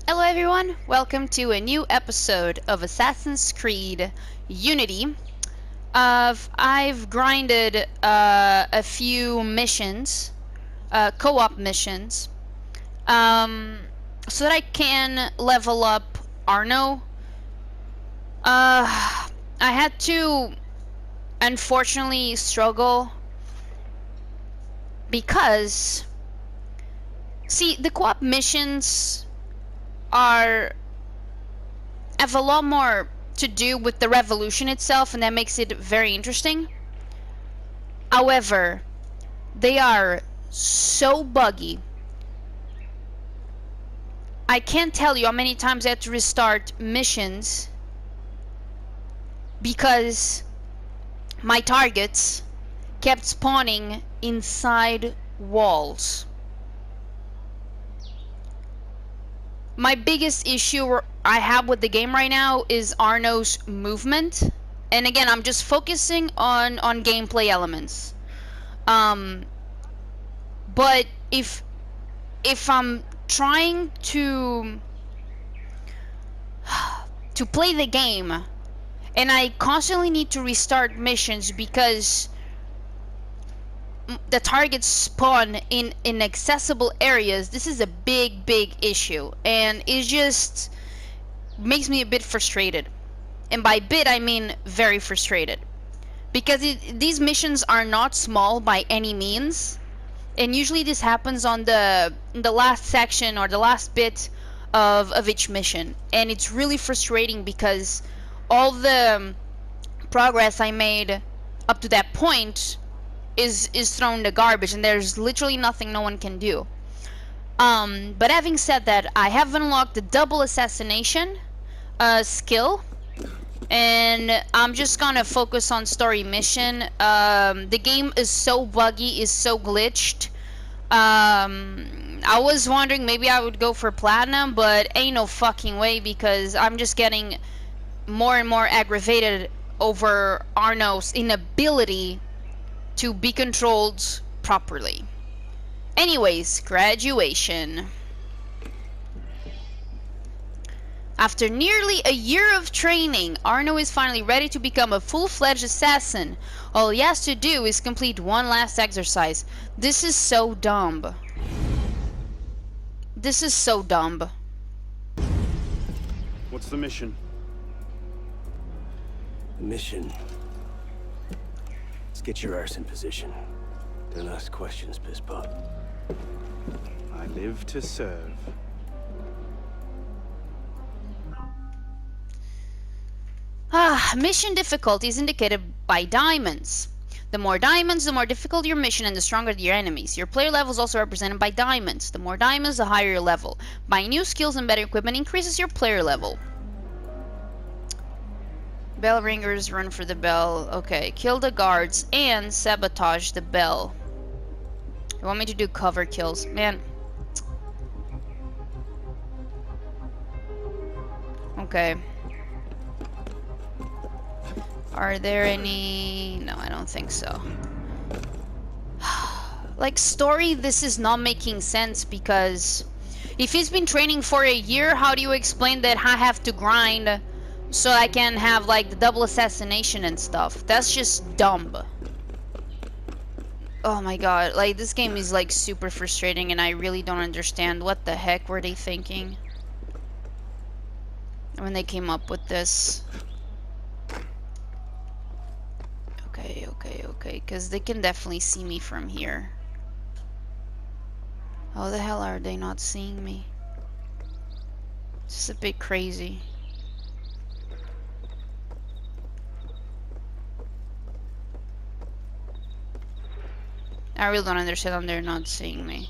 Hello everyone, welcome to a new episode of Assassin's Creed Unity. I've grinded a few missions, co-op missions, um, so that I can level up Arno. I had to unfortunately struggle because, see, the co-op missions are have a lot more to do with the revolution itself, and that makes it very interesting. However, they are so buggy. I can't tell you how many times I had to restart missions because my targets kept spawning inside walls. My biggest issue I have with the game right now is Arno's movement. And again, I'm just focusing on gameplay elements. Um, but if I'm trying to play the game and I constantly need to restart missions because the targets spawn in inaccessible areas, this is a big issue, and it just makes me a bit frustrated. And by bit I mean very frustrated, because these missions are not small by any means, and usually this happens on the last section or the last bit of each mission, and it's really frustrating because all the progress I made up to that point is thrown in the garbage, and there's literally nothing no one can do. But having said that, I have unlocked the double assassination skill, and I'm just gonna focus on story mission. The game is so buggy, is so glitched. I was wondering maybe I would go for platinum, but ain't no fucking way, because I'm just getting more and more aggravated over Arno's inability to be controlled properly. Anyways, graduation. After nearly a year of training, Arno is finally ready to become a full-fledged assassin. All he has to do is complete one last exercise. This is so dumb. This is so dumb. What's the mission? Mission. Let's get your arse in position. Don't ask questions, piss pot. I live to serve. Mission difficulty is indicated by diamonds. The more diamonds, the more difficult your mission and the stronger your enemies. Your player level is also represented by diamonds. The more diamonds, the higher your level. Buying new skills and better equipment increases your player level. Bell ringers, run for the bell. Okay, kill the guards and sabotage the bell. You want me to do cover kills? Man. Okay. Are there any... No, I don't think so. Like, story, this is not making sense, because if he's been training for a year, how do you explain that I have to grind so I can have, like, the double assassination and stuff? That's just dumb. Oh my god, like, this game is, like, super frustrating, and I really don't understand what the heck were they thinking when they came up with this. Okay, because they can definitely see me from here. How the hell are they not seeing me? It's a bit crazy. I really don't understand how they're not seeing me.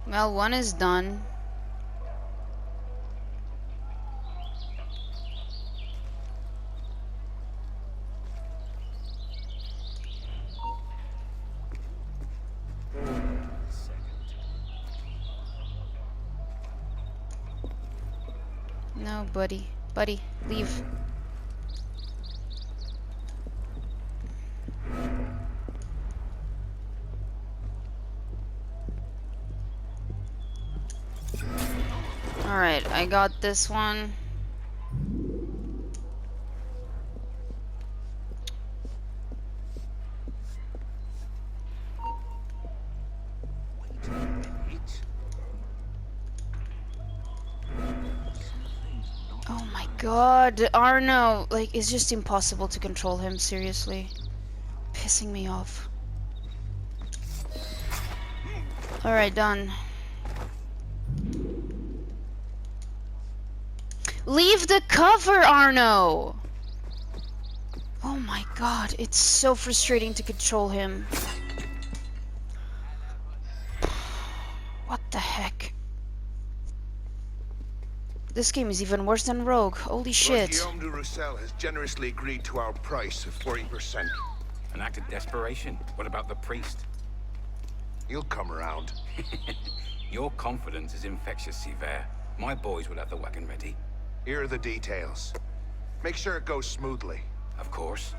Well, one is done. No, buddy. Buddy, leave. Alright, I got this one. Oh my god, Arno! Like, it's just impossible to control him, seriously. Pissing me off. Alright, done. Leave the cover, Arno! Oh my god, it's so frustrating to control him. What the heck? This game is even worse than Rogue. Holy shit. Guillaume de Roussel has generously agreed to our price of 40%. An act of desperation. What about the priest? He'll come around. Your confidence is infectious, Sever. My boys will have the wagon ready. Here are the details. Make sure it goes smoothly. Of course.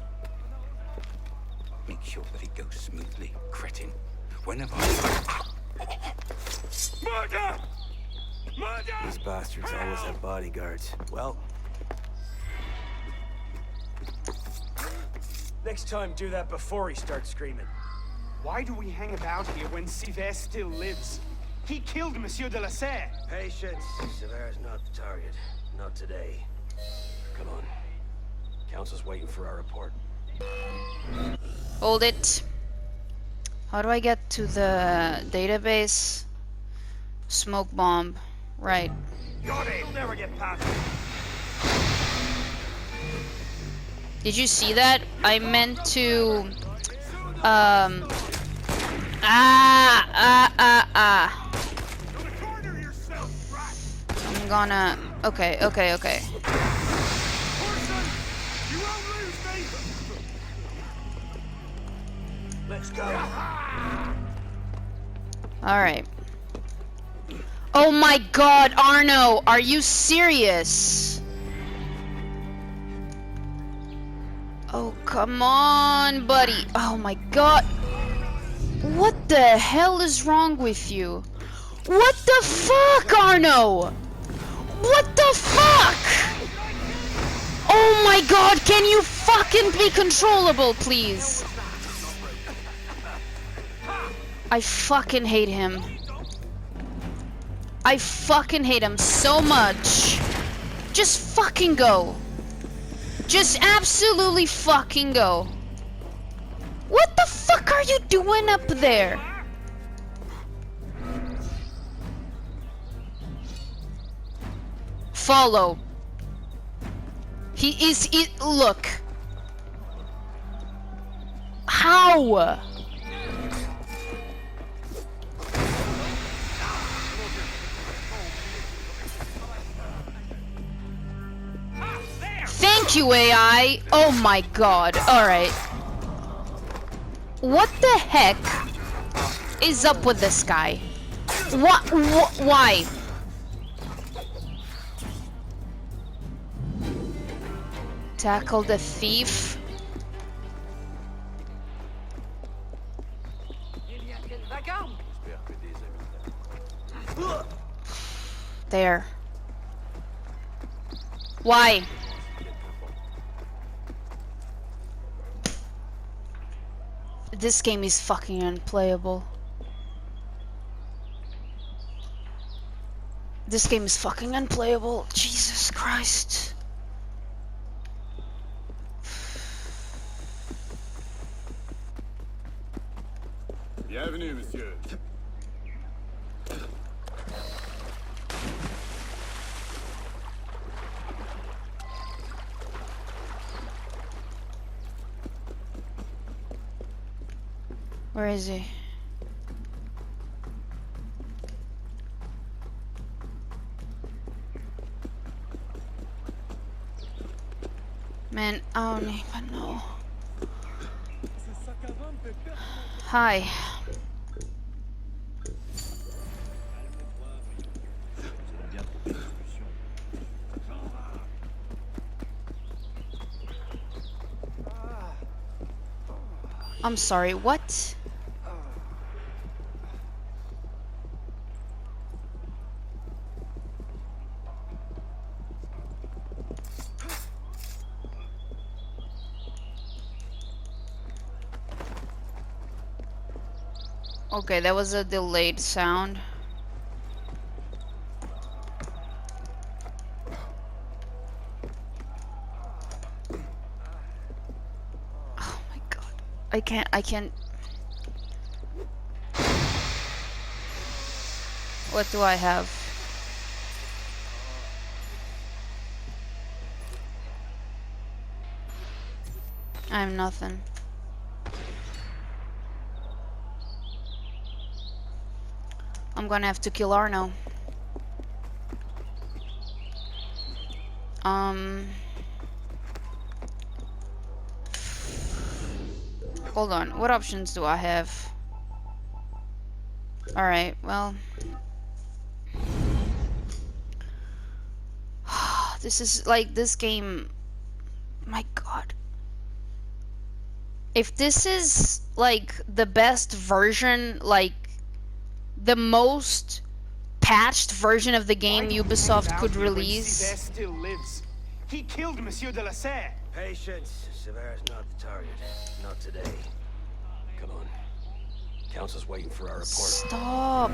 Make sure that it goes smoothly, cretin. When have I... Murder! Murder! These bastards always have bodyguards. Well... Next time, do that before he starts screaming. Why do we hang about here when Siver still lives? He killed Monsieur de la Serre. Patience. Sever's not the target. Not today. Come on. Council's waiting for our report. Hold it. How do I get to the database? Smoke bomb. Right. Got it! You'll never get past it. Did you see that? I meant to... I'm gonna... Okay. Let's go. Alright. Oh my god, Arno! Are you serious? Oh, come on, buddy. Oh my god. What the hell is wrong with you? What the fuck, Arno? What the fuck? Oh my god, can you fucking be controllable, please? I fucking hate him. I fucking hate him so much. Just fucking go. Just absolutely fucking go. What the fuck are you doing up there? Follow. Look. How? Thank you, AI. Oh my god. Alright. What the heck is up with this guy? Why? Tackle the thief. There. Why? This game is fucking unplayable. This game is fucking unplayable. Jesus Christ. Bienvenue, monsieur. Where is he? Man, I don't even know. Hi. I'm sorry, what? Okay, that was a delayed sound. Oh my god. I can't. What do I have? I have nothing. I'm gonna have to kill Arno. Hold on. What options do I have? Alright, well. This is like this game. My god. If this is like the best version, like the most patched version of the game Why do we hang Ubisoft about could here when release. Sivert still lives? He killed Monsieur de la Serre. Patience. Sever's not the target. Not today. Come on. Council's waiting for our report. Stop.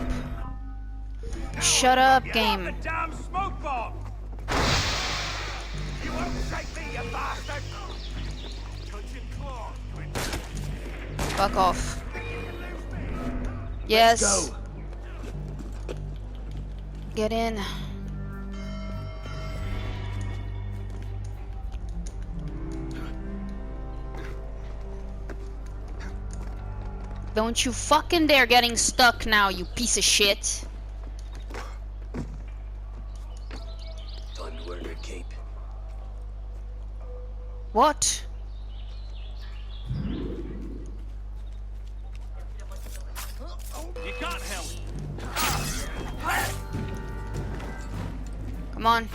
Shut up, game. The damn smoke bomb! You won't shake me, you bastard! Touching claw. Fuck off. Yes. Let's go. Get in. Don't you fucking dare getting stuck now, you piece of shit. Time to wear your cape. What? You can't help. Come on.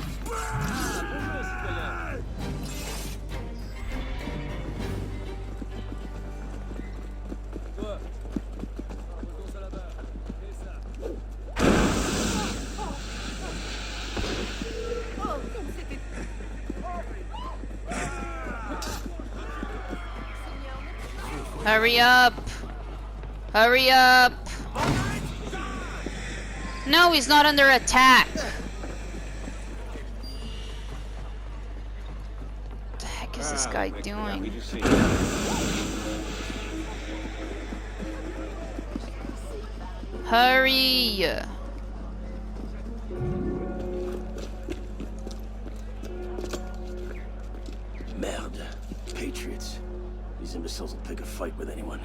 Hurry up. Hurry up. No, he's not under attack. What the heck is this guy doing? Hurry. Merde. Patriots. These imbeciles will pick a fight with anyone.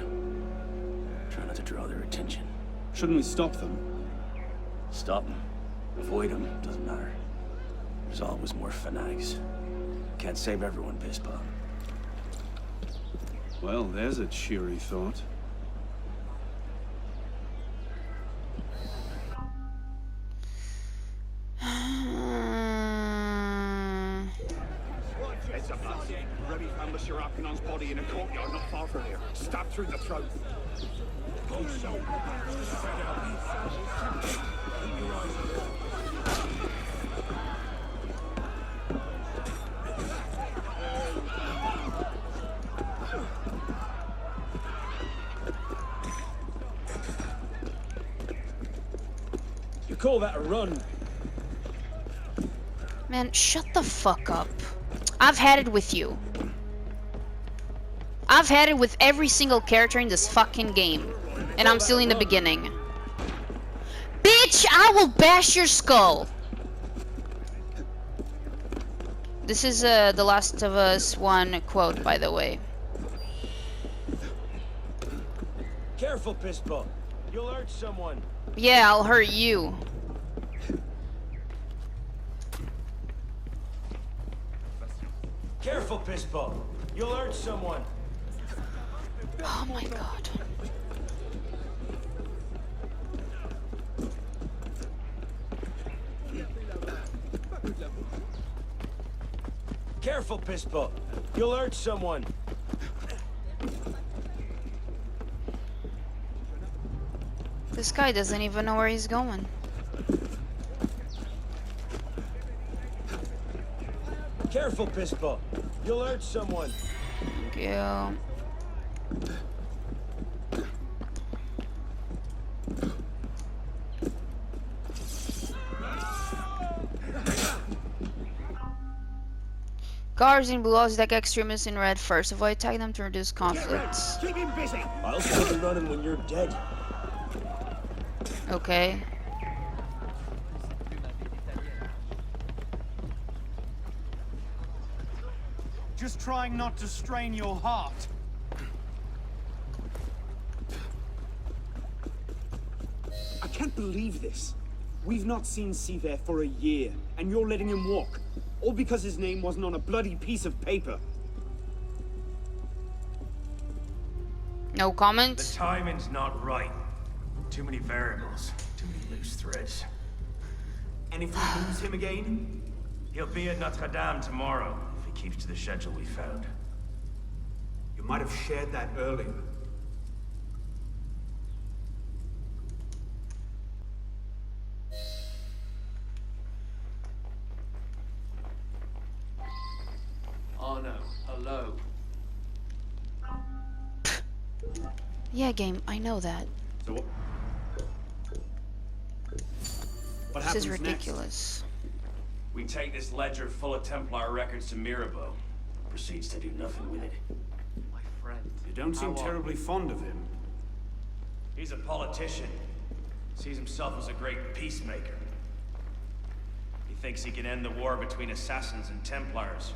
Try not to draw their attention. Shouldn't we stop them? Stop them. Avoid them. Doesn't matter. There's always more fanatics. Can't save everyone, Pisspop. Well, there's a cheery thought. It's a bus. Remy found Monsieur Arcanon's body in a courtyard not far from here. Stabbed through the throat. Go so. You call that a run? Man, shut the fuck up. I've had it with you. I've had it with every single character in this fucking game. And I'm still in the beginning. Bitch, I will bash your skull. This is The Last of Us 1 quote, by the way. Careful, Pisspop. You'll hurt someone. Yeah, I'll hurt you. Careful, Pisspop. You'll hurt someone. Oh my god. Careful, Pisspop. You'll hurt someone. This guy doesn't even know where he's going. Careful, Pispa. You'll hurt someone. Yeah. Guards in blue, attack extremists in red first. Avoid attacking them to reduce conflicts. Keep him busy. I'll still be running when you're dead. Okay. Just trying not to strain your heart. I can't believe this. We've not seen Seaver for a year, and you're letting him walk. All because his name wasn't on a bloody piece of paper. No The comment. timing's not right. Too many variables, too many loose threads. And if we lose him again? He'll be at Notre Dame tomorrow, if he keeps to the schedule we found. You might have shared that earlier. Arno, hello. Yeah, game, I know that. So what? What This happens is ridiculous. We take this ledger full of Templar records to Mirabeau. Proceeds to do nothing with it. My friend. You don't seem terribly fond of him. He's a politician. Sees himself as a great peacemaker. He thinks he can end the war between assassins and Templars,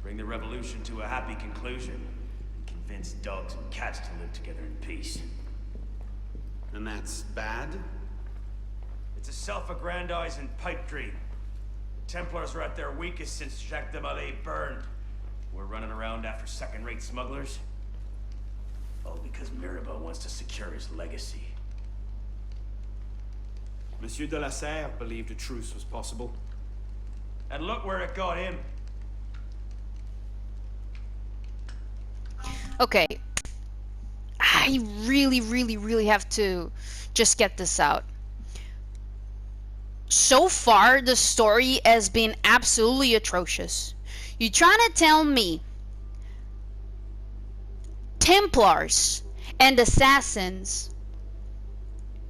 bring the revolution to a happy conclusion, and convince dogs and cats to live together in peace. And that's bad? It's a self-aggrandizing pipe dream. The Templars are at their weakest since Jacques de Molay burned. We're running around after second-rate smugglers. All because Mirabeau wants to secure his legacy. Monsieur de la Serre believed a truce was possible. And look where it got him. Okay. I really have to just get this out. So far, the story has been absolutely atrocious. You're trying to tell me Templars and assassins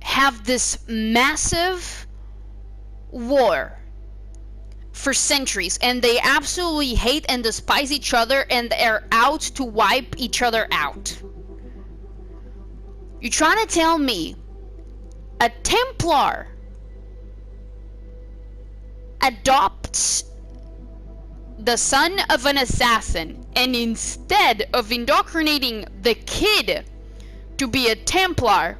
have this massive war for centuries, and they absolutely hate and despise each other, and they're out to wipe each other out. You're trying to tell me a Templar adopts the son of an assassin, and instead of indoctrinating the kid to be a Templar,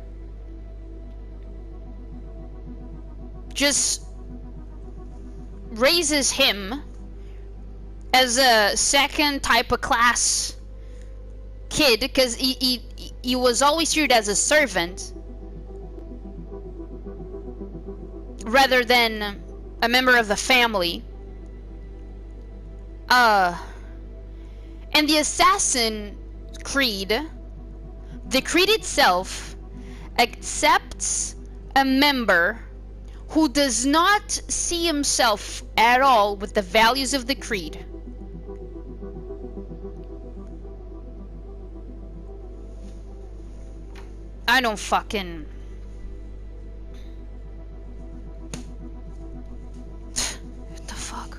just raises him as a second type of class kid, because he was always treated as a servant rather than a member of the family. And the Assassin Creed, the creed itself, accepts a member who does not see himself at all with the values of the creed. I don't fucking... What the fuck?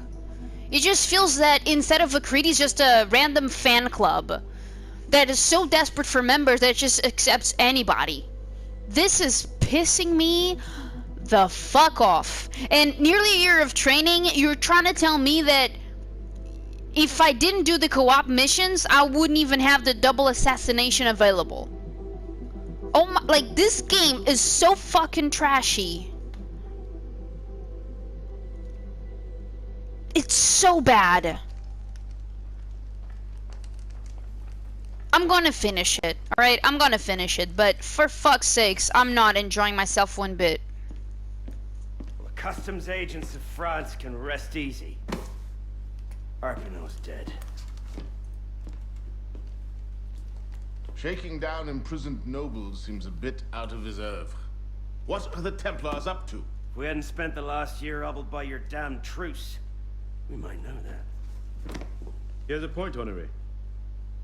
It just feels that instead of a creed, he's just a random fan club that is so desperate for members that it just accepts anybody. This is pissing me the fuck off. And nearly a year of training, you're trying to tell me that if I didn't do the co-op missions, I wouldn't even have the double assassination available. Oh my, like, this game is so fucking trashy. It's so bad. I'm gonna finish it, alright? I'm gonna finish it, but for fuck's sakes, I'm not enjoying myself one bit. The customs agents of France can rest easy. Arpinot's dead. Shaking down imprisoned nobles seems a bit out of his oeuvre. What are the Templars up to? If we hadn't spent the last year hobbled by your damn truce, we might know that. Here's a point, Honoré.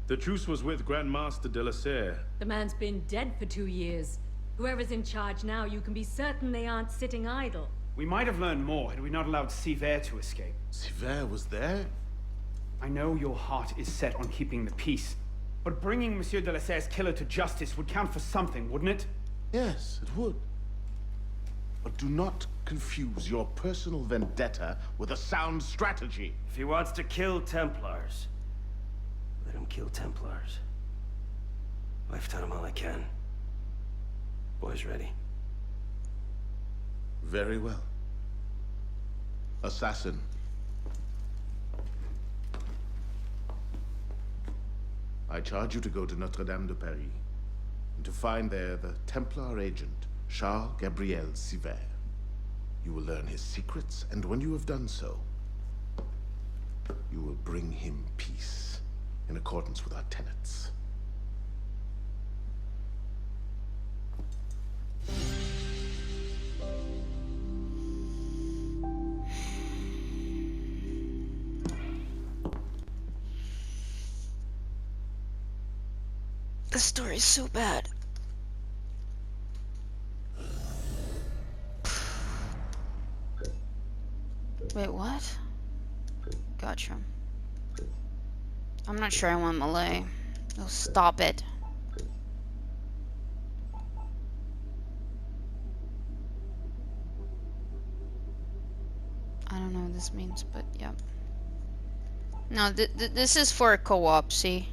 The truce was with Grand Master de la Serre. The man's been dead for 2 years. Whoever's in charge now, you can be certain they aren't sitting idle. We might have learned more had we not allowed Sivert to escape. Sivert was there? I know your heart is set on keeping the peace, but bringing Monsieur de la Serre's killer to justice would count for something, wouldn't it? Yes, it would. But do not confuse your personal vendetta with a sound strategy. If he wants to kill Templars, let him kill Templars. I've done him all I can. Boys ready? Very well. Assassin. I charge you to go to Notre-Dame de Paris, and to find there the Templar agent, Charles Gabriel Sivert. You will learn his secrets, and when you have done so, you will bring him peace, in accordance with our tenets. The story's so bad. Wait, what? Gotcha. I'm not sure I want Malay. Oh, stop it. I don't know what this means, but yeah. No, this is for a co-op, see?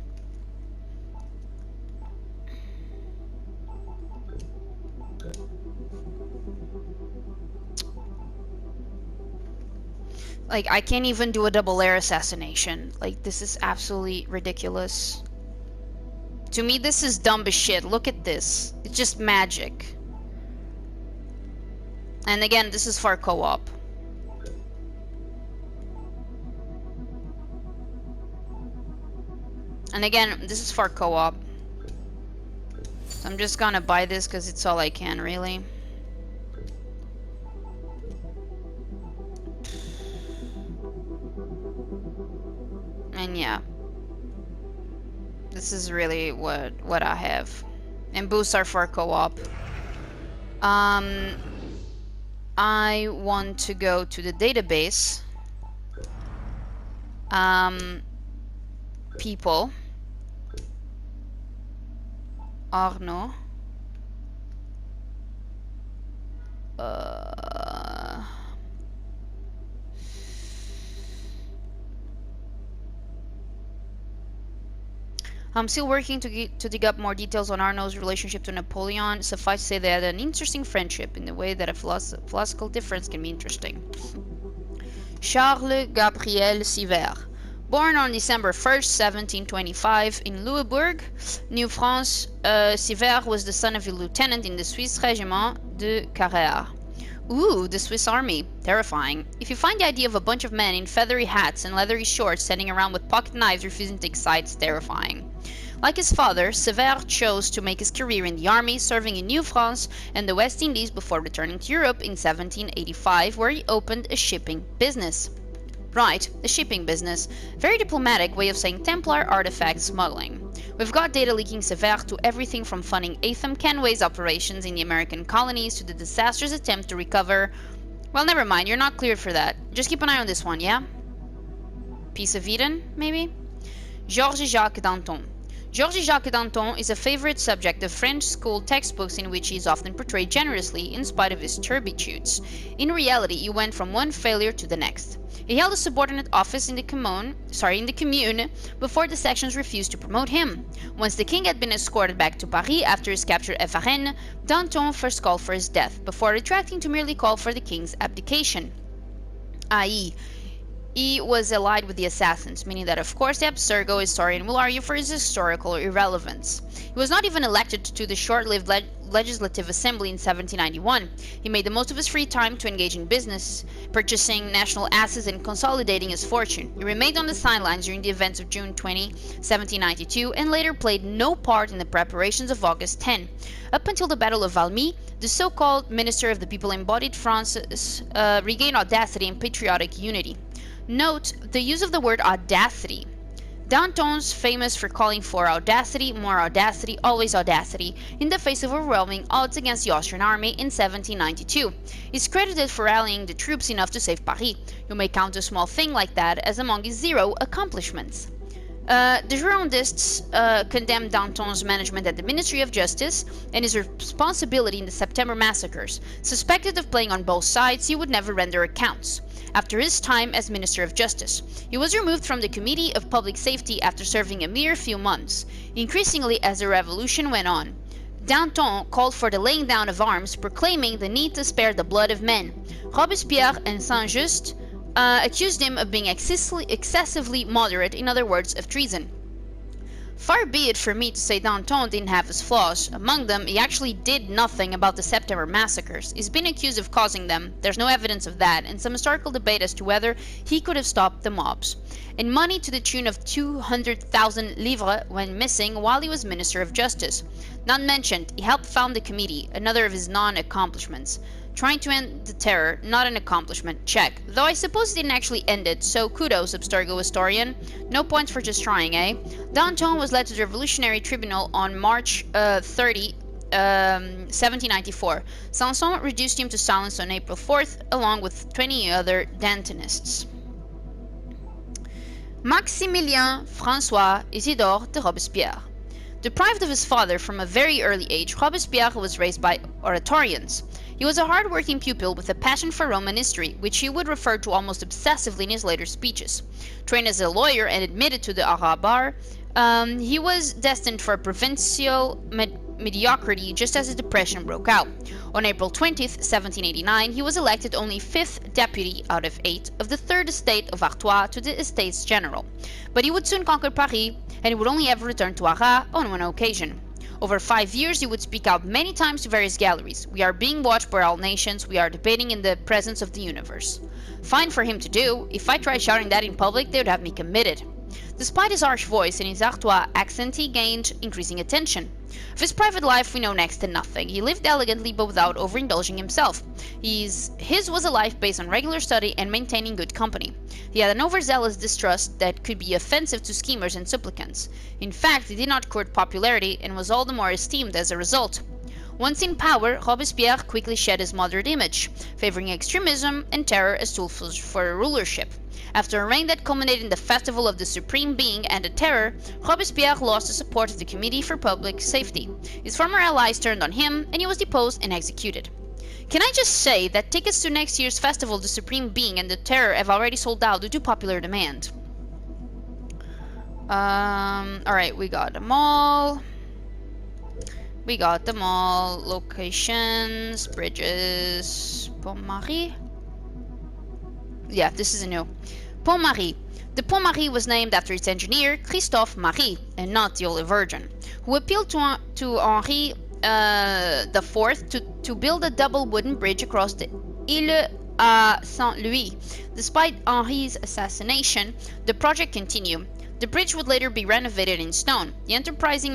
Like, I can't even do a double air assassination. Like, this is absolutely ridiculous. To me, this is dumb as shit. Look at this. It's just magic. And again, this is for co-op. And again, this is for co-op. So I'm just gonna buy this because it's all I can, really. And yeah, this is really what I have. And boosts are for co-op. I want to go to the database. People. Arno. I'm still working to dig up more details on Arno's relationship to Napoleon. Suffice to say they had an interesting friendship in the way that a philosophical difference can be interesting. Charles Gabriel Sivert. Born on December 1st, 1725 in Louisbourg, New France, Sivert was the son of a lieutenant in the Swiss Régiment de Carrère. Ooh, the Swiss army. Terrifying. If you find the idea of a bunch of men in feathery hats and leathery shorts standing around with pocket knives refusing to take sides, terrifying. Like his father, Sivert chose to make his career in the army, serving in New France and the West Indies before returning to Europe in 1785, where he opened a shipping business. Right, the shipping business. Very diplomatic way of saying Templar artifact smuggling. We've got data leaking Sivert to everything from funding Atham Kenway's operations in the American colonies to the disastrous attempt to recover... Well, never mind, you're not cleared for that. Just keep an eye on this one, yeah? Piece of Eden, maybe? Georges-Jacques Danton. Georges-Jacques Danton is a favorite subject of French school textbooks in which he is often portrayed generously in spite of his turpitudes. In reality, he went from one failure to the next. He held a subordinate office in the commune before the sections refused to promote him. Once the king had been escorted back to Paris after his capture at Varennes, Danton first called for his death, before retracting to merely call for the king's abdication. I.e., He was allied with the assassins, meaning that of course the Abstergo historian will argue for his historical irrelevance. He was not even elected to the short-lived Legislative Assembly in 1791. He made the most of his free time to engage in business, purchasing national assets and consolidating his fortune. He remained on the sidelines during the events of June 20, 1792, and later played no part in the preparations of August 10. Up until the Battle of Valmy, the so-called Minister of the People embodied France's regained audacity and patriotic unity. Note the use of the word audacity. Danton's famous for calling for audacity, more audacity, always audacity, in the face of overwhelming odds against the Austrian army in 1792. He's credited for rallying the troops enough to save Paris. You may count a small thing like that as among his 0 accomplishments. The Girondists condemned Danton's management at the Ministry of Justice and his responsibility in the September massacres. Suspected of playing on both sides, he would never render accounts. After his time as Minister of Justice, he was removed from the Committee of Public Safety after serving a mere few months. Increasingly, as the revolution went on, Danton called for the laying down of arms, proclaiming the need to spare the blood of men. Robespierre and Saint-Just accused him of being excessively moderate, in other words, of treason. Far be it for me to say Danton didn't have his flaws. Among them, he actually did nothing about the September massacres. He's been accused of causing them, there's no evidence of that, and some historical debate as to whether he could have stopped the mobs. And money to the tune of 200,000 livres went missing while he was Minister of Justice. Not mentioned, he helped found the committee, another of his non-accomplishments. Trying to end the terror, not an accomplishment, check. Though I suppose he didn't actually end it, so kudos, Abstergo historian. No points for just trying, eh? Danton was led to the Revolutionary Tribunal on March 30, 1794. Sanson reduced him to silence on April 4th, along with 20 other Dantonists. Maximilien François Isidore de Robespierre. Deprived of his father from a very early age, Robespierre was raised by oratorians. He was a hard-working pupil with a passion for Roman history, which he would refer to almost obsessively in his later speeches. Trained as a lawyer and admitted to the Arras bar, he was destined for provincial mediocrity just as his depression broke out. On April 20, 1789, he was elected only 5th deputy out of 8 of the 3rd estate of Artois to the Estates General. But he would soon conquer Paris, and he would only ever return to Arras on one occasion. Over 5 years, he would speak out many times to various galleries. We are being watched by all nations. We are debating in the presence of the universe. Fine for him to do. If I tried shouting that in public, they would have me committed. Despite his harsh voice and his Artois accent, he gained increasing attention. Of his private life, we know next to nothing. He lived elegantly but without overindulging himself. His was a life based on regular study and maintaining good company. He had an overzealous distrust that could be offensive to schemers and supplicants. In fact, he did not court popularity and was all the more esteemed as a result. Once in power, Robespierre quickly shed his moderate image, favoring extremism and terror as tools for rulership. After a reign that culminated in the Festival of the Supreme Being and the Terror, Robespierre lost the support of the Committee for Public Safety. His former allies turned on him, and he was deposed and executed. Can I just say that tickets to next year's Festival of the Supreme Being and the Terror have already sold out due to popular demand? Alright, we got them all. Locations, bridges, Pont-Marie. Yeah, this is a new. Pont-Marie. The Pont-Marie was named after its engineer, Christophe Marie, and not the Holy Virgin, who appealed to Henri IV to build a double wooden bridge across the Ile à Saint-Louis. Despite Henri's assassination, the project continued. The bridge would later be renovated in stone. The enterprising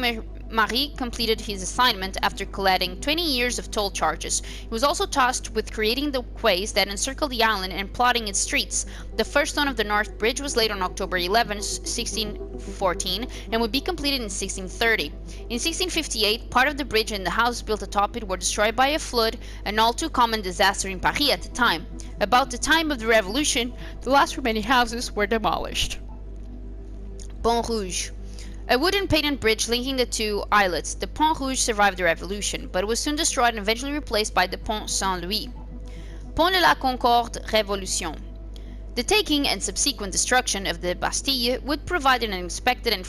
Marie completed his assignment after collecting 20 years of toll charges. He was also tasked with creating the quays that encircle the island and plotting its streets. The first stone of the North Bridge was laid on October 11, 1614, and would be completed in 1630. In 1658, part of the bridge and the house built atop it were destroyed by a flood, an all too common disaster in Paris at the time. About the time of the Revolution, the last remaining houses were demolished. Pont Rouge. A wooden painted bridge linking the two islets, the Pont Rouge survived the Revolution, but it was soon destroyed and eventually replaced by the Pont Saint-Louis. Pont de la Concorde Révolution. The taking and subsequent destruction of the Bastille would provide an unexpected and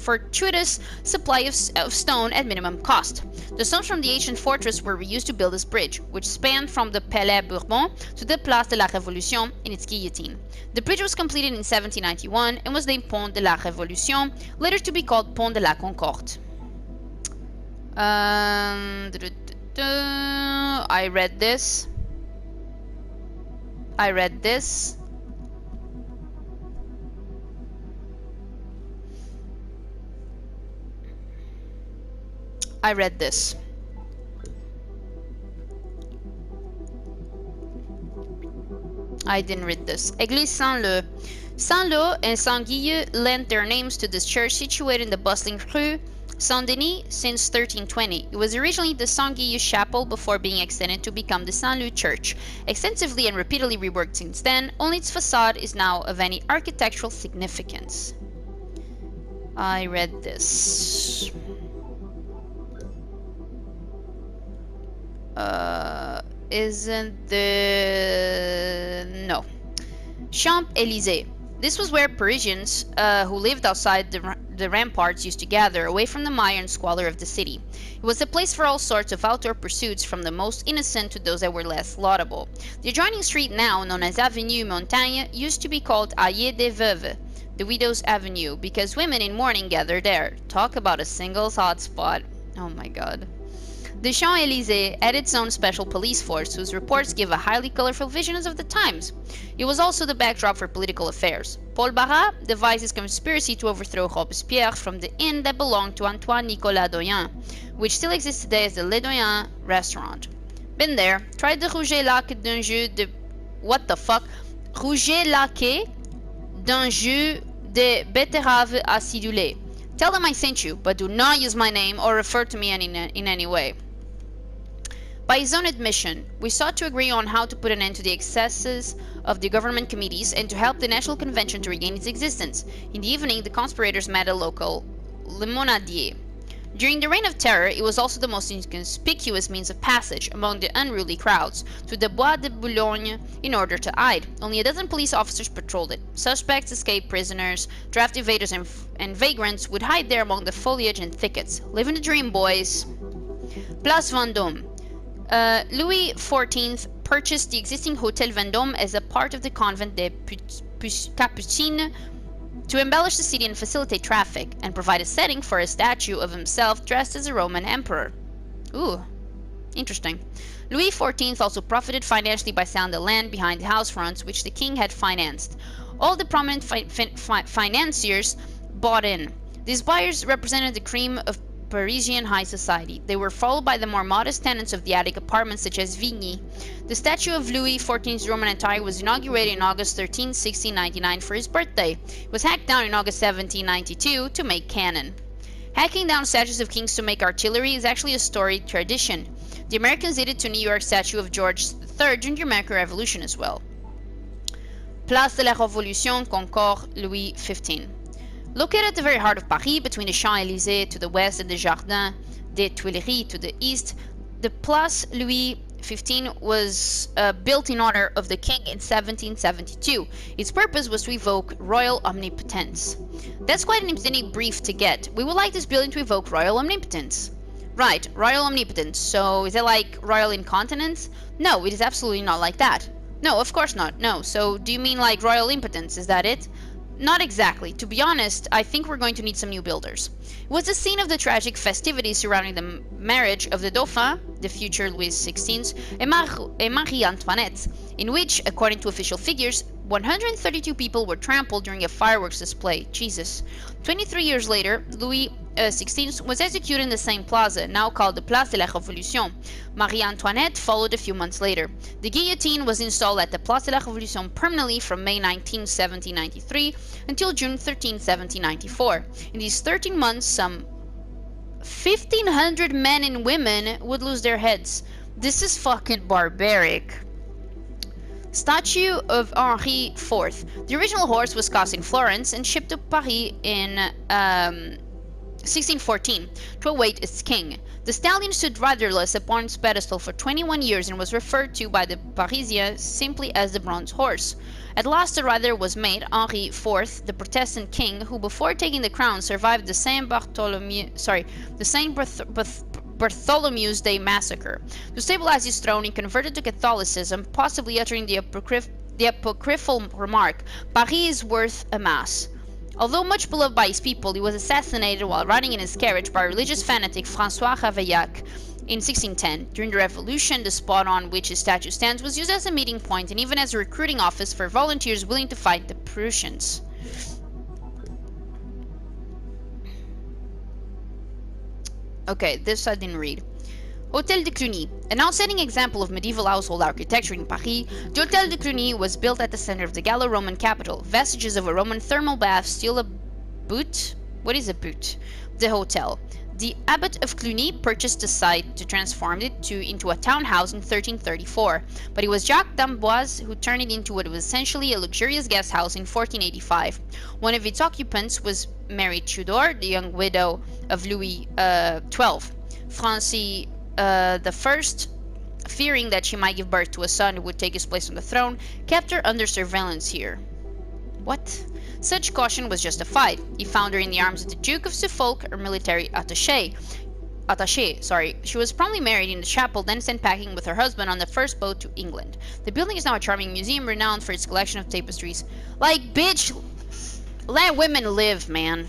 fortuitous supply of stone at minimum cost. The stones from the ancient fortress were reused to build this bridge, which spanned from the Palais Bourbon to the Place de la Révolution in its guillotine. The bridge was completed in 1791 and was named Pont de la Révolution, later to be called Pont de la Concorde. I read this. I read this. I read this. I didn't read this. Église Saint-Leu. Saint-Leu and Saint-Guille lent their names to this church situated in the bustling Rue Saint-Denis since 1320. It was originally the Saint-Guille chapel before being extended to become the Saint-Leu church. Extensively and repeatedly reworked since then, only its facade is now of any architectural significance. I read this. Isn't the... no. Champs-Élysées. This was where Parisians who lived outside the ramparts used to gather, away from the mire and squalor of the city. It was a place for all sorts of outdoor pursuits, from the most innocent to those that were less laudable. The adjoining street, now known as Avenue Montaigne, used to be called Allée des Veuves, the Widow's Avenue, because women in mourning gathered there. Talk about a singles hotspot. Oh my god. The Champs-Élysées had its own special police force, whose reports give a highly colorful vision of the times. It was also the backdrop for political affairs. Paul Barras devised his conspiracy to overthrow Robespierre from the inn that belonged to Antoine Nicolas Doyen, which still exists today as the Le Doyen restaurant. Been there. Tried the rouget laqué d'un jeu de... what the fuck? Rouget laqué d'un jus de betterave acidulé. Tell them I sent you, but do not use my name or refer to me in any way. By his own admission, we sought to agree on how to put an end to the excesses of the government committees and to help the National Convention to regain its existence. In the evening, the conspirators met a local limonadier. During the Reign of Terror, it was also the most inconspicuous means of passage among the unruly crowds to the Bois de Boulogne in order to hide. Only a dozen police officers patrolled it. Suspects, escaped prisoners, draft evaders, and vagrants would hide there among the foliage and thickets. Living the dream, boys. Place Vendôme. Louis XIV purchased the existing Hotel Vendôme as a part of the Convent des Capucines to embellish the city and facilitate traffic, and provide a setting for a statue of himself dressed as a Roman emperor. Ooh, interesting. Louis XIV also profited financially by selling the land behind the house fronts, which the king had financed. All the prominent financiers bought in. These buyers represented the cream of Parisian high society. They were followed by the more modest tenants of the attic apartments, such as Vigny. The statue of Louis XIV's Roman attire was inaugurated in August 13, 1699 for his birthday. It was hacked down in August 1792 to make cannon. Hacking down statues of kings to make artillery is actually a storied tradition. The Americans did it to New York's statue of George III during the American Revolution as well. Place de la Révolution, Concorde, Louis XV. Located at the very heart of Paris, between the Champs-Élysées to the west and the Jardin des Tuileries to the east, the Place Louis XV was built in honor of the king in 1772. Its purpose was to evoke royal omnipotence. That's quite an intimidating brief to get. We would like this building to evoke royal omnipotence. Right, royal omnipotence. So is it like royal incontinence? No, it is absolutely not like that. No, of course not. No. So do you mean like royal impotence? Is that it? Not exactly. To be honest, I think we're going to need some new builders. It was the scene of the tragic festivities surrounding the marriage of the Dauphin, the future Louis XVI, and Marie Antoinette, in which, according to official figures, 132 people were trampled during a fireworks display. Jesus. 23 years later, Louis XVI was executed in the same plaza, now called the Place de la Révolution. Marie Antoinette followed a few months later. The guillotine was installed at the Place de la Révolution permanently from May 19, 1793 until June 13, 1794. In these 13 months, some 1,500 men and women would lose their heads. This is fucking barbaric. Statue of Henri IV. The original horse was cast in Florence and shipped to Paris in 1614, to await its king. The stallion stood riderless upon its pedestal for 21 years and was referred to by the Parisians simply as the bronze horse. At last a rider was made, Henri IV, the Protestant king, who before taking the crown survived the Bartholomew's Day massacre. To stabilize his throne, he converted to Catholicism, possibly uttering the apocryphal remark, "Paris is worth a mass." Although much beloved by his people, he was assassinated while riding in his carriage by religious fanatic François Ravaillac in 1610. During the Revolution, the spot on which his statue stands was used as a meeting point and even as a recruiting office for volunteers willing to fight the Prussians. Okay, this I didn't read. Hôtel de Cluny. An outstanding example of medieval household architecture in Paris, the Hôtel de Cluny was built at the center of the Gallo-Roman capital. Vestiges of a Roman thermal bath still a boot. What is a boot? The hotel. The abbot of Cluny purchased the site to transform it into a townhouse in 1334, but it was Jacques d'Amboise who turned it into what was essentially a luxurious guest house in 1485. One of its occupants was Mary Tudor, the young widow of Louis XII. Francis the first, fearing that she might give birth to a son who would take his place on the throne, kept her under surveillance here. What? Such caution was justified. He found her in the arms of the Duke of Suffolk, her military attaché. She was promptly married in the chapel, then sent packing with her husband on the first boat to England. The building is now a charming museum renowned for its collection of tapestries. Like, bitch, let women live, man.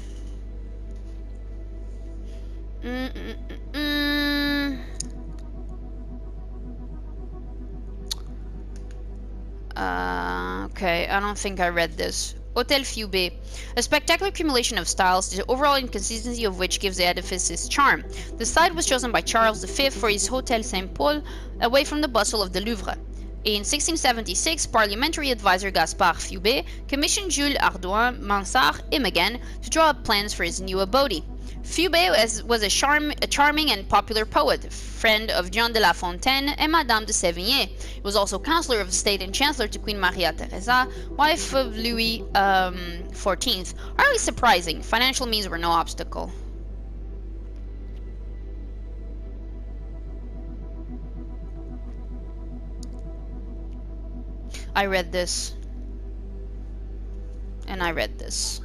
Okay, I don't think I read this. Hôtel Fiubé, a spectacular accumulation of styles, the overall inconsistency of which gives the edifice its charm. The site was chosen by Charles V for his Hôtel Saint-Paul, away from the bustle of the Louvre. In 1676, parliamentary advisor Gaspard Fiubé commissioned Jules Hardouin, Mansart, him again, to draw up plans for his new abode. Fiubé was a charming and popular poet, friend of Jean de La Fontaine and Madame de Sévigné. He was also Counselor of State and Chancellor to Queen Maria Theresa, wife of Louis XIV. Hardly surprising, financial means were no obstacle. I read this. And I read this.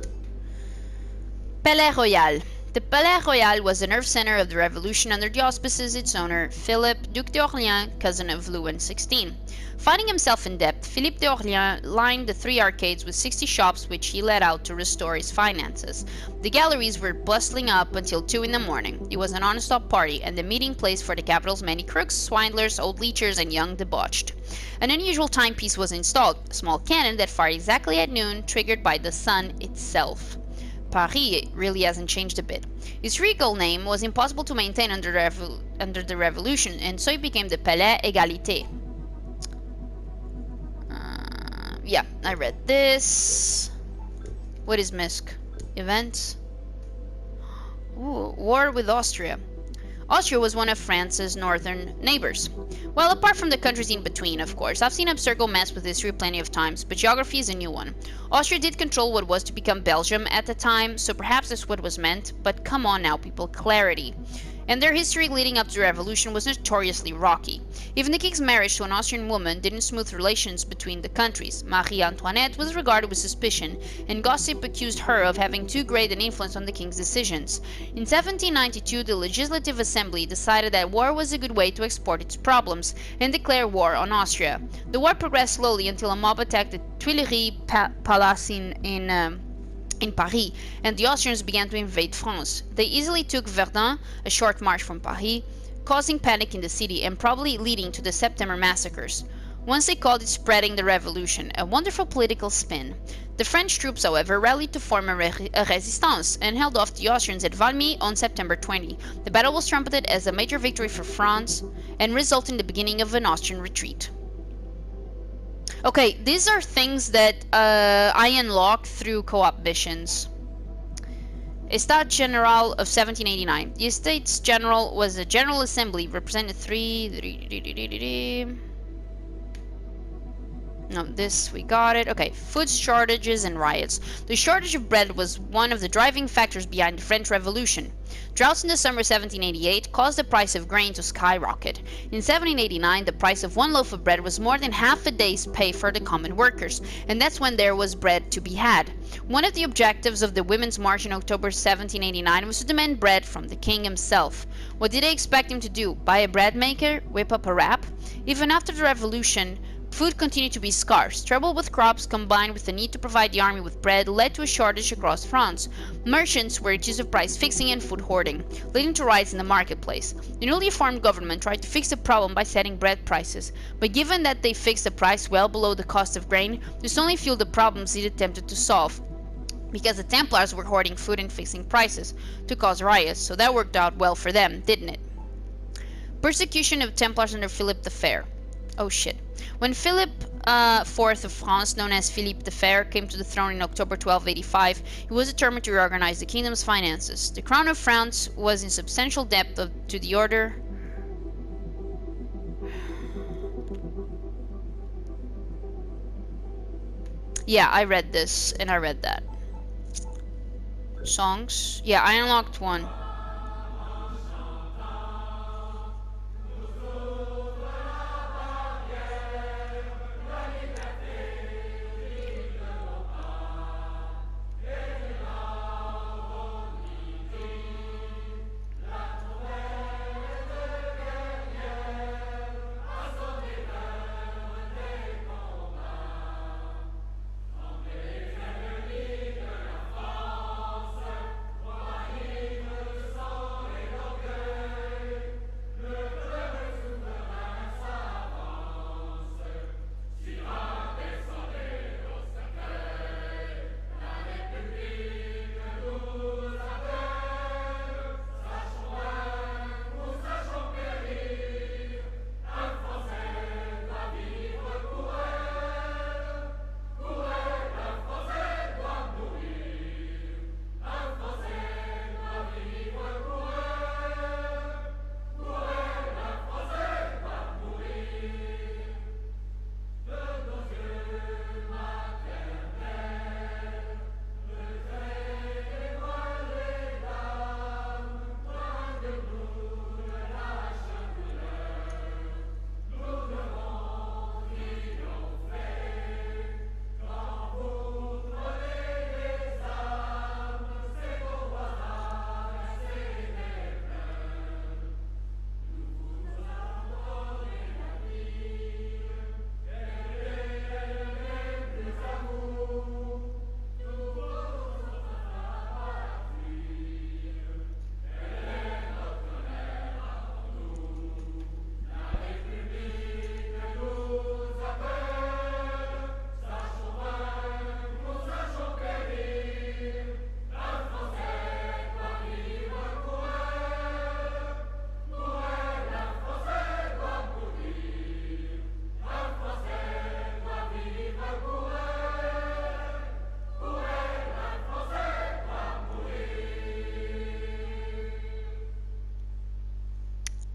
Palais Royal. The Palais Royal was the nerve center of the revolution under the auspices of its owner, Philip, Duc d'Orléans, cousin of Louis XVI. Finding himself in debt, Philippe d'Orléans lined the three arcades with 60 shops which he let out to restore his finances. The galleries were bustling up until 2 in the morning. It was a non-stop party and the meeting place for the capital's many crooks, swindlers, old leechers, and young debauched. An unusual timepiece was installed, a small cannon that fired exactly at noon, triggered by the sun itself. Paris really hasn't changed a bit. Its regal name was impossible to maintain under the revolution, and so it became the Palais Égalité. Yeah, I read this. What is Minsk? Events? Ooh, war with Austria. Austria was one of France's northern neighbors. Well, apart from the countries in between, of course. I've seen Abstergo mess with history plenty of times, but geography is a new one. Austria did control what was to become Belgium at the time, so perhaps that's what was meant, but come on now, people, clarity. And their history leading up to the revolution was notoriously rocky. Even the king's marriage to an Austrian woman didn't smooth relations between the countries. Marie Antoinette was regarded with suspicion, and gossip accused her of having too great an influence on the king's decisions. In 1792, the Legislative Assembly decided that war was a good way to export its problems, and declared war on Austria. The war progressed slowly until a mob attacked the Tuileries Palace in Paris, and the Austrians began to invade France. They easily took Verdun, a short march from Paris, causing panic in the city and probably leading to the September massacres. Once they called it spreading the revolution, a wonderful political spin. The French troops, however, rallied to form a resistance and held off the Austrians at Valmy on September 20. The battle was trumpeted as a major victory for France and resulted in the beginning of an Austrian retreat. Okay, these are things that I unlocked through co-op missions. Estat General of 1789. The Estates General was a General Assembly represented No, this, we got it. Okay, food shortages and riots. The shortage of bread was one of the driving factors behind the French Revolution. Droughts in the summer 1788 caused the price of grain to skyrocket. In 1789, the price of one loaf of bread was more than half a day's pay for the common workers, and that's when there was bread to be had. One of the objectives of the Women's March in October 1789 was to demand bread from the king himself. What did they expect him to do? Buy a bread maker? Whip up a rap? Even after the revolution, food continued to be scarce. Trouble with crops combined with the need to provide the army with bread led to a shortage across France. Merchants were accused of price fixing and food hoarding, leading to riots in the marketplace. The newly formed government tried to fix the problem by setting bread prices, but given that they fixed the price well below the cost of grain, this only fueled the problems it attempted to solve, because the Templars were hoarding food and fixing prices to cause riots, so that worked out well for them, didn't it? Persecution of Templars under Philip the Fair. Oh shit. When Philip IV of France, known as Philippe the Fair, came to the throne in October 1285, he was determined to reorganize the kingdom's finances. The crown of France was in substantial debt to the order. Yeah, I read this and I read that. Songs. Yeah, I unlocked one.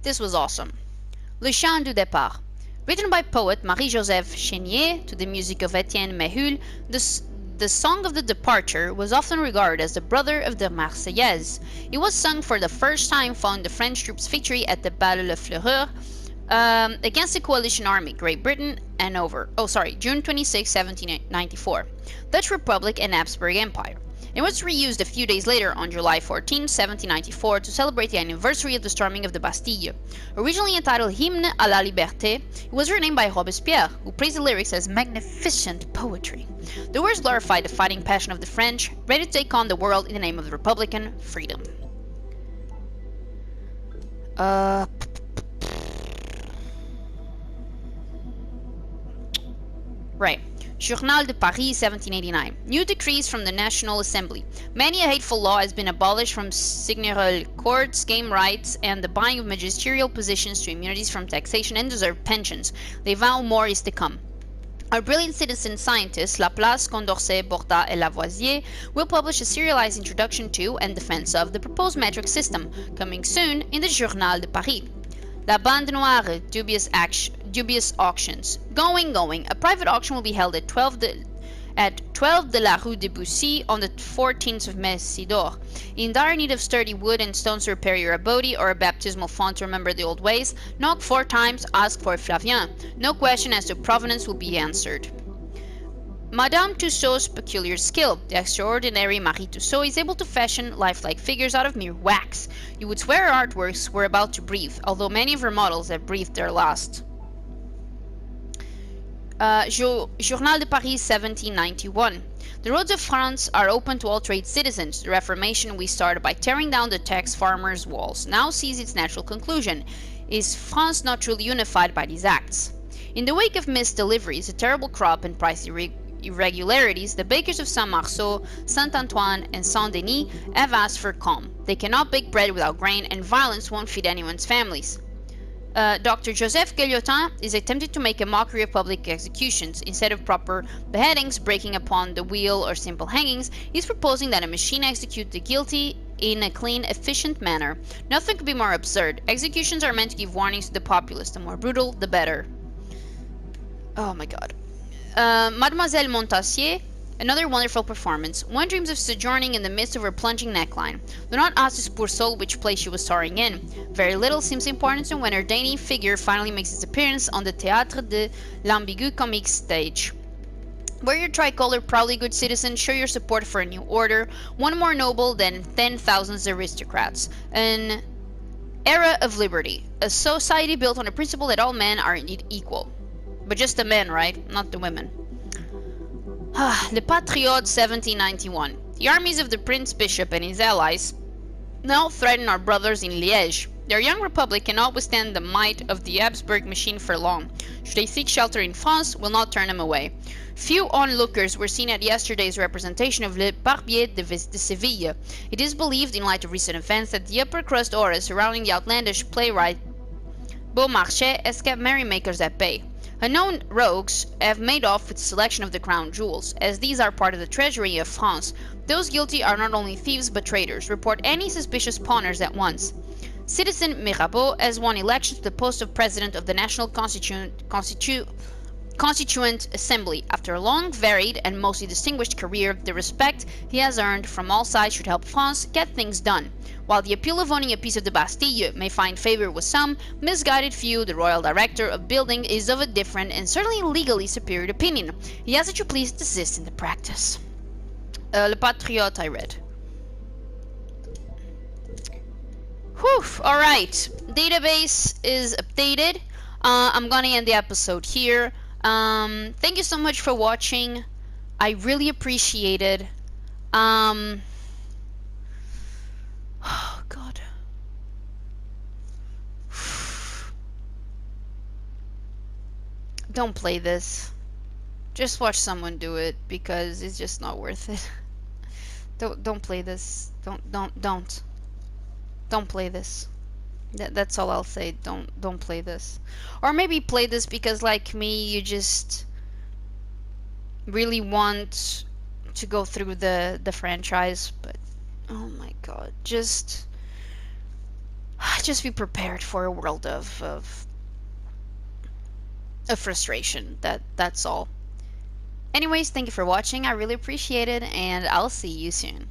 This was awesome. Le Chant du Départ. Written by poet Marie-Joseph Chénier to the music of Étienne Méhul, the Song of the Departure was often regarded as the brother of the Marseillaise. It was sung for the first time following the French troops' victory at the Battle of Fleurus against the coalition army, Great Britain, and June 26, 1794, Dutch Republic and Habsburg Empire. It was reused a few days later on July 14, 1794 to celebrate the anniversary of the storming of the Bastille. Originally entitled Hymne à la Liberté, it was renamed by Robespierre, who praised the lyrics as magnificent poetry. The words glorified the fighting passion of the French, ready to take on the world in the name of the Republican freedom. Right. Journal de Paris, 1789. New decrees from the National Assembly. Many a hateful law has been abolished, from seigneurial courts, game rights, and the buying of magisterial positions to immunities from taxation and deserved pensions. They vow more is to come. Our brilliant citizen scientists, Laplace, Condorcet, Borda, and Lavoisier, will publish a serialized introduction to and defense of the proposed metric system, coming soon in the Journal de Paris. La Bande Noire, dubious auctions. Going. A private auction will be held at 12 de la Rue de Bussy on the 14th of Messidor. In dire need of sturdy wood and stones to repair your abode or a baptismal font to remember the old ways, knock 4 times, ask for Flavien. No question as to provenance will be answered. Madame Tussaud's peculiar skill. The extraordinary Marie Tussaud is able to fashion lifelike figures out of mere wax. You would swear her artworks were about to breathe, although many of her models have breathed their last. Journal de Paris 1791. The roads of France are open to all trade citizens. The Reformation we started by tearing down the tax farmers' walls now sees its natural conclusion. Is France not truly unified by these acts? In the wake of missed deliveries, a terrible crop, and price irregularities, the bakers of Saint-Marceau, Saint-Antoine, and Saint-Denis have asked for calm. They cannot bake bread without grain, and violence won't feed anyone's families. Dr. Joseph Guillotin is attempting to make a mockery of public executions. Instead of proper beheadings, breaking upon the wheel, or simple hangings, he's proposing that a machine execute the guilty in a clean, efficient manner. Nothing could be more absurd. Executions are meant to give warnings to the populace. The more brutal, the better. Oh my god. Mademoiselle Montassier, another wonderful performance. One dreams of sojourning in the midst of her plunging neckline. Do not ask this poor soul which play she was starring in. Very little seems important when her dainty figure finally makes its appearance on the Théâtre de l'Ambigu Comique stage. Wear your tricolor proudly, good citizen. Show your support for a new order, one more noble than 10,000 aristocrats. An era of liberty. A society built on the principle that all men are indeed equal. But just the men, right? Not the women. Le Patriote 1791. The armies of the Prince Bishop and his allies now threaten our brothers in Liège. Their young republic cannot withstand the might of the Habsburg machine for long. Should they seek shelter in France, will not turn them away. Few onlookers were seen at yesterday's representation of Le Barbier de Seville. It is believed, in light of recent events, that the upper crust aura surrounding the outlandish playwright Beaumarchais has kept merrymakers at bay. Unknown rogues have made off with a selection of the crown jewels. As these are part of the treasury of France, those guilty are not only thieves but traitors. Report any suspicious pawners at once. Citizen Mirabeau has won election to the post of President of the National Constituent Assembly. After a long, varied, and mostly distinguished career, the respect he has earned from all sides should help France get things done. While the appeal of owning a piece of the Bastille may find favor with some, misguided few, the royal director of building is of a different and certainly legally superior opinion. He asks that you please desist in the practice. Le Patriote I read. Whew, alright. Database is updated. I'm gonna end the episode here. Thank you so much for watching. I really appreciate it. Oh god. Don't play this. Just watch someone do it because it's just not worth it. Don't play this. Don't play this. That's all I'll say. Don't play this. Or maybe play this because, like me, you just really want to go through the franchise. But oh my god, just be prepared for a world of frustration. That's all. Anyways, thank you for watching. I really appreciate it, and I'll see you soon.